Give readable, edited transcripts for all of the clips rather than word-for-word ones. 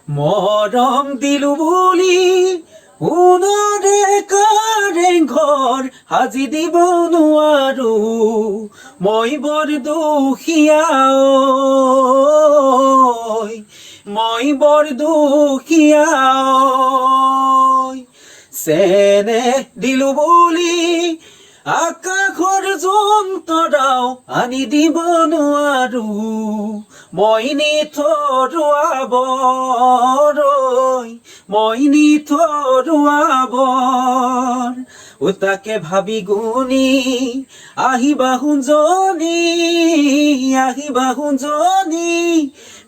মৰম দিলো বুলি পুনৰে কাৰেংঘৰ সাজি দিব নোৱাৰো মই বৰ দুখীয়া ঐ মই বৰ দুখীয়া চেনেহ দিলো বুলি আকাশৰ যন্ত্ৰও আনি দিব নোৱাৰো মই নিথৰুৱা বৰ মই নিথৰুৱা বৰ তাকে ভাবি গুণি আহিবা সোণজনী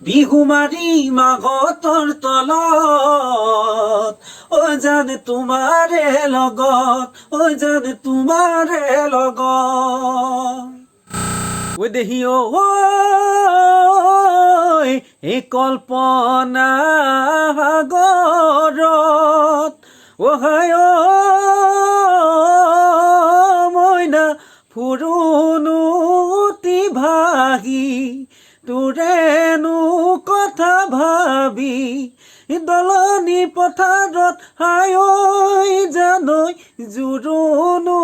বিহু মাৰি মাগতৰ তলত জানে তোমাৰে লগত জানে তোমাৰে লগত দেহি এই কল্পনা সাগৰত হায় মইনা ফুৰুনুতি ভাগি তোৰেনো কথা ভাবি দলনি পথাৰত হায় জানৈ জুৰুনো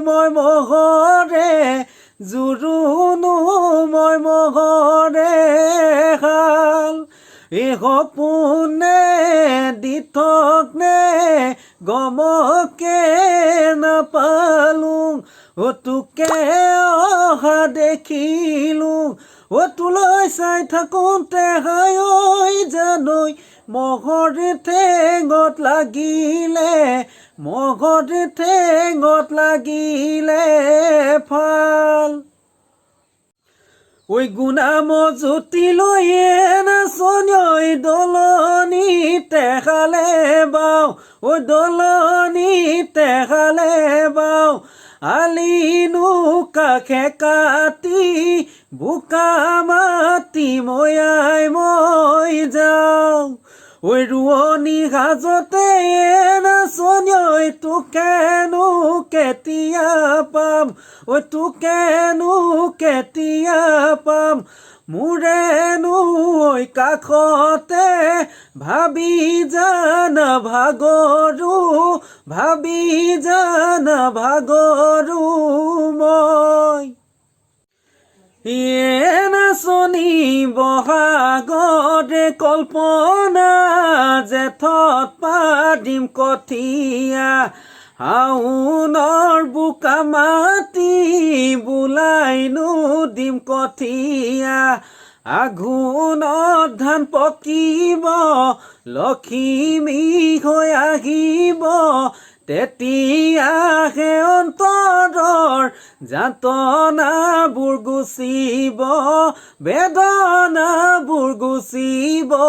মই মহৰে জুৰুনো মই মহৰে হাল এই সপোনে দি থক নে গমকে নাপালো তোকে অহা দেখিলো তোলৈ চাই থাকোঁতে হায় জানৈ মহৰ ঠেঙত লাগিলে ফাল গুণা মজুতি লৈয়ে নাচনি দলনিতে খালে বাও দলনিতে খালে বাও আলিনো কাষে কাটি বোকা মাটি মই যাওঁ ৰোৱনী সাজতে নাচনি তোকেনো কেতিয়া পাম তোকেনো কেতিয়া পাম মোৰেনো কাষতে ভাবি জান ভাগৰো মই নাচনি বহাগৰে কল্পনা জেঠত পাৰিম কঠীয়া শাওনৰ বোকা মাটি বোলাইনো দিম কঠীয়া আঘোণত ধান পকিব লখিমী হৈ আহিব তেতিয়াহে অন্তৰৰ যাতনাবোৰ গুচিব বেদনাবোৰ গুচিব